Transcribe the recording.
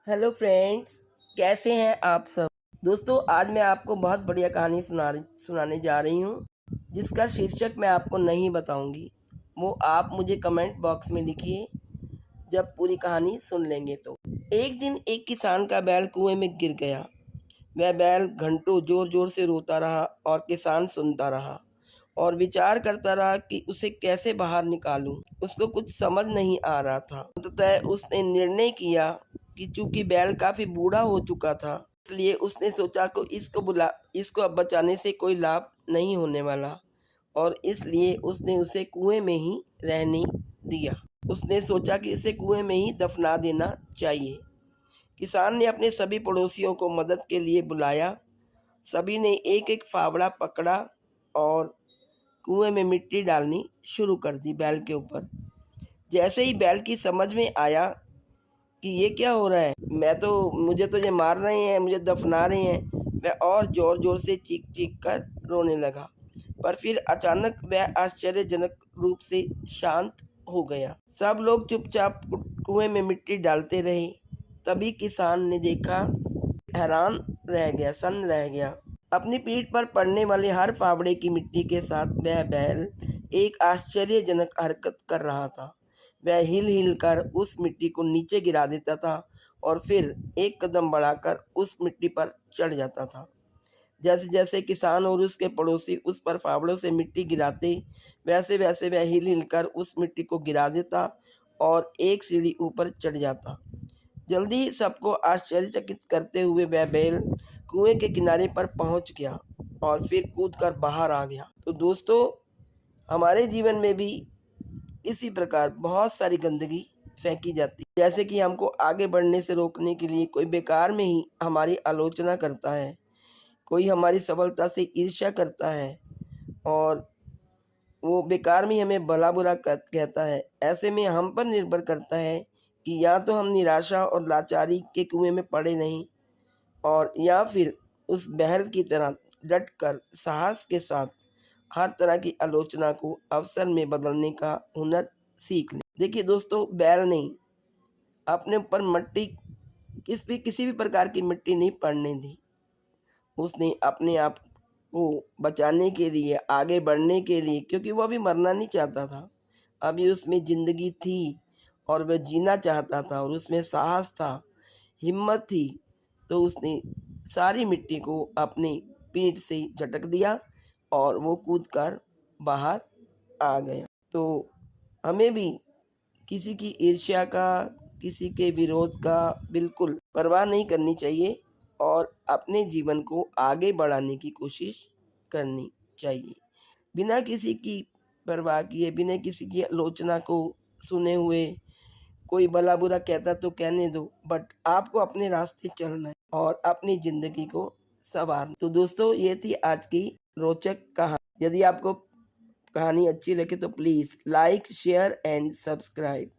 Hello friends, कैसे हैं आप सब। दोस्तों, आज मैं आपको बहुत बढ़िया कहानी सुनाने जा रही हूँ, जिसका शीर्षक मैं आपको नहीं बताऊंगी। वो आप मुझे कमेंट बॉक्स में लिखिए जब पूरी कहानी सुन लेंगे तो। एक दिन एक किसान का बैल कुएं में गिर गया। वह बैल घंटों जोर जोर से रोता रहा और किसान सुनता रहा और विचार करता रहा कि उसे कैसे बाहर निकालूं। उसको कुछ समझ नहीं आ रहा था। अंततः उसने निर्णय किया कि चूंकि बैल काफी बूढ़ा हो चुका था, इसलिए उसने सोचा कि इसको अब बचाने से कोई लाभ नहीं होने वाला, और इसलिए उसने उसे कुएं में ही रहने दिया। उसने सोचा कि इसे कुएं में ही दफना देना चाहिए। किसान ने अपने सभी पड़ोसियों को मदद के लिए बुलाया। सभी ने एक एक फावड़ा पकड़ा और कुएं में मिट्टी डालनी शुरू कर दी बैल के ऊपर। जैसे ही बैल की समझ में आया कि ये क्या हो रहा है, मुझे तो ये मार रहे हैं, मुझे दफना रहे हैं, वह और जोर जोर से चीख चीख कर रोने लगा। पर फिर अचानक वह आश्चर्यजनक रूप से शांत हो गया। सब लोग चुपचाप कुएं में मिट्टी डालते रहे। तभी किसान ने देखा, हैरान सन रह गया। अपनी पीठ पर पड़ने वाले हर फावड़े की मिट्टी के साथ वह बैल एक आश्चर्यजनक हरकत कर रहा था। वह हिल हिल कर उस मिट्टी को नीचे गिरा देता था और फिर एक कदम बढ़ाकर उस मिट्टी पर चढ़ जाता था। जैसे जैसे किसान और उसके पड़ोसी उस पर फावड़ों से मिट्टी गिराते, वैसे वैसे वह हिल हिल कर उस मिट्टी को गिरा देता और एक सीढ़ी ऊपर चढ़ जाता। जल्दी ही सबको आश्चर्यचकित करते हुए वह बैल कुएं के किनारे पर पहुंच गया और फिर कूदकर बाहर आ गया। तो दोस्तों, हमारे जीवन में भी इसी प्रकार बहुत सारी गंदगी फेंकी जाती है। जैसे कि हमको आगे बढ़ने से रोकने के लिए कोई बेकार में ही हमारी आलोचना करता है, कोई हमारी सफलता से ईर्ष्या करता है और वो बेकार में हमें भला बुरा कहता है। ऐसे में हम पर निर्भर करता है कि या तो हम निराशा और लाचारी के कुएं में पड़े नहीं, और या फिर उस बहल की तरह डट कर साहस के साथ हर तरह की आलोचना को अवसर में बदलने का हुनर सीख लें। देखिए दोस्तों, बैल नहीं, अपने ऊपर मिट्टी किसी भी प्रकार की मिट्टी नहीं पड़ने दी। उसने अपने आप को बचाने के लिए, आगे बढ़ने के लिए, क्योंकि वो अभी मरना नहीं चाहता था, अभी उसमें ज़िंदगी थी और वह जीना चाहता था और उसमें साहस था, हिम्मत थी। तो उसने सारी मिट्टी को अपनी पीठ से झटक दिया और वो कूदकर बाहर आ गया। तो हमें भी किसी की ईर्ष्या का, किसी के विरोध का बिल्कुल परवाह नहीं करनी चाहिए और अपने जीवन को आगे बढ़ाने की कोशिश करनी चाहिए। बिना किसी की परवाह किए, बिना किसी की आलोचना को सुने हुए, कोई भला बुरा कहता तो कहने दो, बट आपको अपने रास्ते चलना है और अपनी ज़िंदगी को संवारना। तो दोस्तों, ये थी आज की रोचक कहानी। यदि आपको कहानी अच्छी लगे तो please like, share and subscribe.